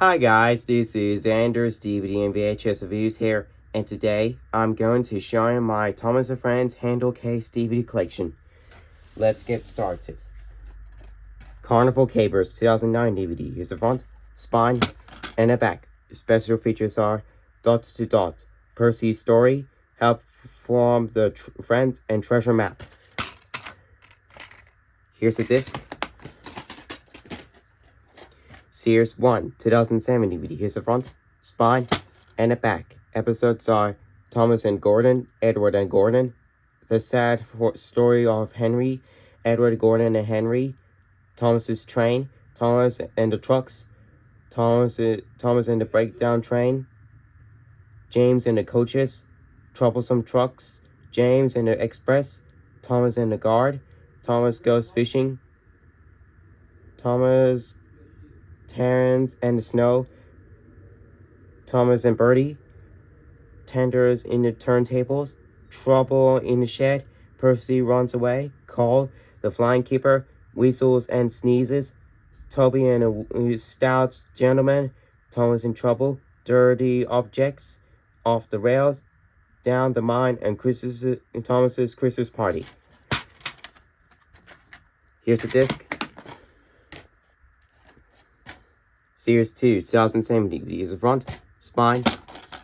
Hi guys, this is Anders DVD and VHS Reviews here, and today I'm going to show you my Thomas & Friends Handle Case DVD collection. Let's get started. Carnival Capers 2009 DVD. Here's the front, spine, and the back. Special features are Dots to Dots, Percy's story, help from the friends, and treasure map. Here's the disc. Series 1, 2007 DVD. Here's the front, spine, and the back. Episodes are Thomas and Gordon, Edward and Gordon, The Sad Story of Henry, Edward, Gordon, and Henry, Thomas's Train, Thomas and the Trucks, Thomas and the Breakdown Train, James and the Coaches, Troublesome Trucks, James and the Express, Thomas and the Guard, Thomas Goes Fishing, Thomas, Terrence and the Snow, Thomas and Bertie, Tenders in the Turntables, Trouble in the Shed, Percy Runs Away, Call, The Flying Keeper, Weasels and Sneezes, Toby and a Stout Gentleman, Thomas in Trouble, Dirty Objects, Off the Rails, Down the Mine, and Thomas's Christmas Party. Here's the disc. Series 2, 2007 DVD. Is the front, spine,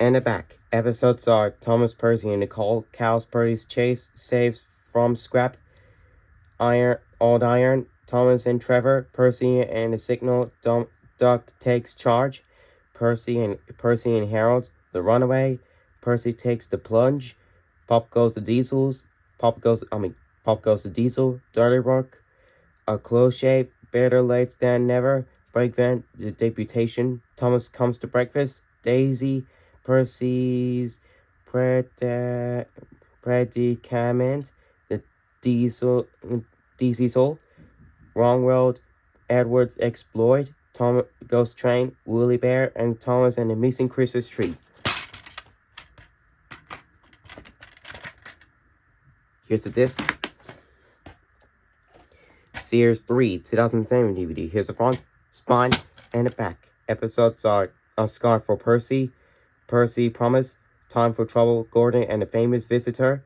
and the back. Episodes are Thomas, Percy, and Nicole, Cal's Percy's Chase, Saves from Scrap, Old Iron, Thomas and Trevor, Percy and the Signal, Duck Takes Charge, Percy and Harold, The Runaway, Percy Takes the Plunge, Pop Goes the Diesel, Dirty Rock, A Close Shave, Better Late Than Never, Breakvent, The Deputation, Thomas Comes to Breakfast, Daisy, Percy's Predicament, The DC Soul, Wrong World, Edward's Exploit, Ghost Train, Woolly Bear, and Thomas and the Missing Christmas Tree. Here's the disc. Series 3, 2007 DVD. Here's the front, spine, and the back. Episodes are A Scar for Percy, Percy Promise, Time for Trouble, Gordon and the Famous Visitor,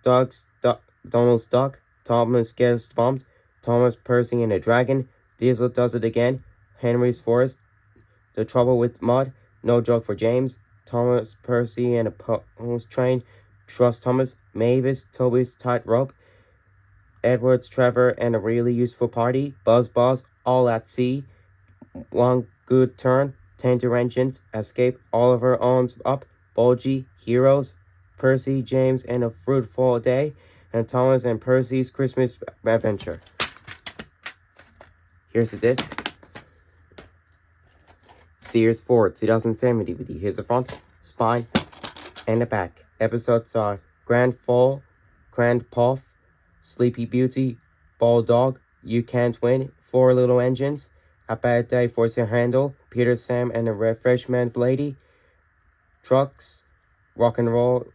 Donald's Duck, Thomas Gets Bumped, Thomas, Percy and the Dragon, Diesel Does It Again, Henry's Forest, The Trouble with Mud, No Joke for James, Thomas, Percy and the Post Train, Trust Thomas, Mavis, Toby's Tightrope, Edward's Trevor and a Really Useful Party, Buzz, All at Sea, One Good Turn, Tender Engines, Escape, Oliver Owns Up, Bulgy, Heroes, Percy, James and a Fruitful Day, and Thomas and Percy's Christmas Adventure. Here's the disc. Series 4, 2007 DVD. Here's the front, spine, and the back. Episodes are Grand Fall, Grand Puff, Sleepy Beauty, Ball Dog, You Can't Win, Four Little Engines, A Bad Day for Sir Handle, Peter, Sam and the Refreshment Lady, Trucks, Rock and Roll,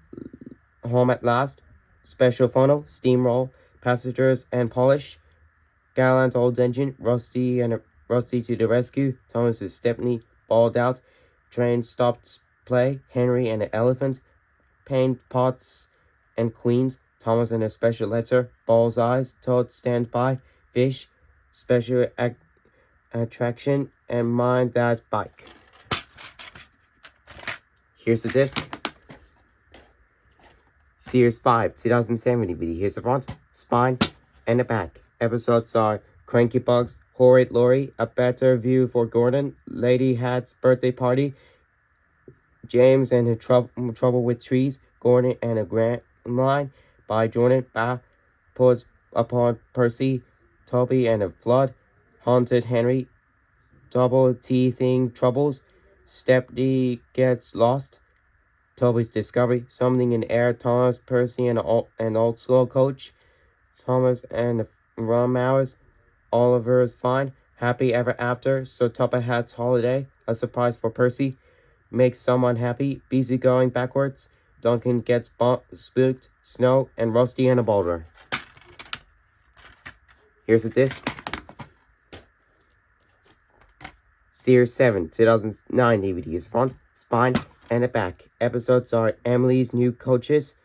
Home at Last, Special Phono, Steamroll, Passengers and Polish, Gallant Old Engine, Rusty to the Rescue, Thomas's Stepney, Balled Out, Train Stopped Play, Henry and the Elephant, Paint Pots and Queens, Thomas and a Special Letter, Ball's Eyes, Toad Stand By, Fish, Special Attraction, and Mind That Bike. Here's the disc. Series 5, 2007 DVD. Here's the front, spine, and the back. Episodes are Cranky Bugs, Horrid Laurie, A Better View for Gordon, Lady Hat's Birthday Party, James and the Trouble with Trees, Gordon and a Grand Line, by Jordan, Puts Upon Percy, Toby and a Flood, Haunted Henry, Double Teething Troubles, Stepney Gets Lost, Toby's Discovery, Something in the Air, Thomas, Percy and an Old School Coach, Thomas and the Rum Hours, Oliver's Fine, Happy Ever After, Sir Tupper Hat's Holiday, A Surprise for Percy, Make Someone Happy, Busy Going Backwards, Duncan Gets Spooked, Snow, and Rusty and a Boulder. Here's the disc. Series 7, 2009 DVD is front, spine, and the back. Episodes are Emily's New Coaches,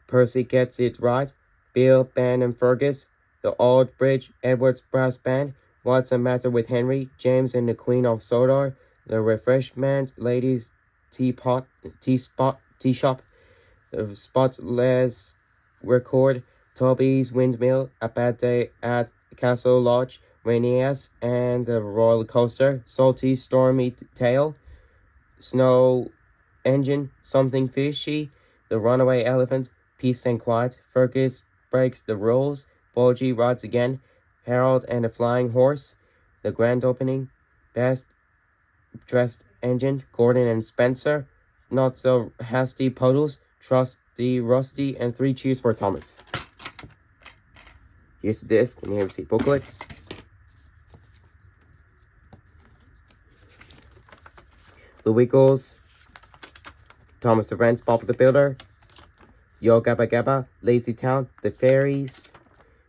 Percy Gets It Right, Bill, Ben, and Fergus, The Old Bridge, Edward's Brass Band, What's the Matter with Henry, James and the Queen of Sodor, The Refreshment Ladies Tea Shop, The Spotless Record, Toby's Windmill, A Bad Day at Castle Lodge, Rainias and the Roller Coaster, Salty Stormy Tale, Snow Engine, Something Fishy, The Runaway Elephant, Peace and Quiet, Fergus Breaks the Rules, Boji Rides Again, Harold and the Flying Horse, The Grand Opening, Best Dressed Engine, Gordon and Spencer, Not So Hasty Puddles, Trusty Rusty, and 3 Cheers for Thomas. Here's the disc and here's the booklet. The Wiggles, Thomas the Wrench, Bob the Builder, Yo Gabba Gabba, Lazy Town, The Fairies,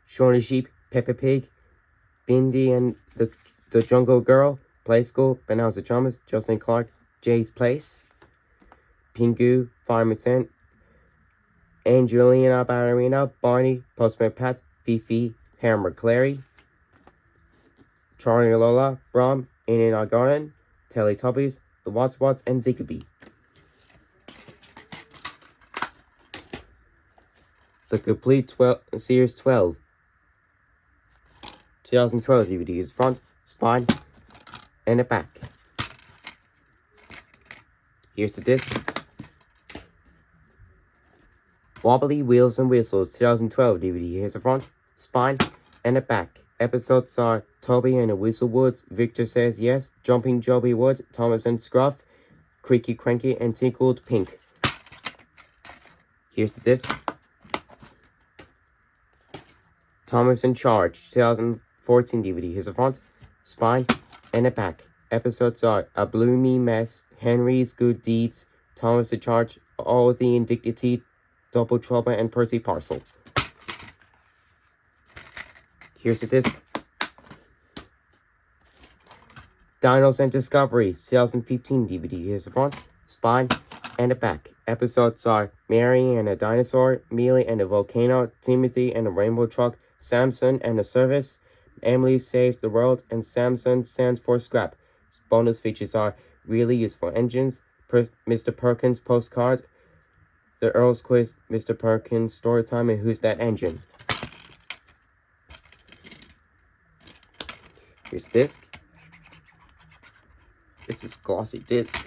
Shaun the Sheep, Peppa Pig, Bindi and the Jungle Girl, Play School, Bonanza Thomas, Jocelyn Clark, Jay's Place, Pingu, Fireman Sam, Angelina Ballerina, Barney, Postman Pat, Fifi, Hammer Clary, Charlie Lola, Brom, In Our Garden, Teletubbies, The Watts, and Zigabee. The complete Series 12 2012 DVD is front, spine, and the back. Here's the disc. Wobbly Wheels and Whistles 2012 DVD. Here's the front, spine, and the back. Episodes are Toby and the Whistlewoods, Victor Says Yes, Jumping Joby Wood, Thomas and Scruff, Creaky Cranky, and Tinkled Pink. Here's the disc. Thomas in Charge 2014 DVD. Here's the front, spine, and the back. Episodes are A Bloomy Mess, Henry's Good Deeds, Thomas in Charge, All the Indignity, Double Trouble, and Percy Parcel. Here's the disc. Dinos and Discoveries 2015 DVD. Here's the front, spine, and the back. Episodes are Mary and a Dinosaur, Mealy and the Volcano, Timothy and the Rainbow Truck, Samson and the Service, Emily Saves the World, and Samson Stands for Scrap. Bonus features are Really Useful Engines, Mr. Perkins Postcard, The Earl's Quiz, Mr. Perkins Storytime, and Who's That Engine? Here's the disc. This is glossy disc.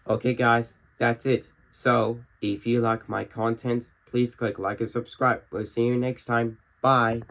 Okay guys, that's it. So, if you like my content, please click like and subscribe. We'll see you next time. Bye.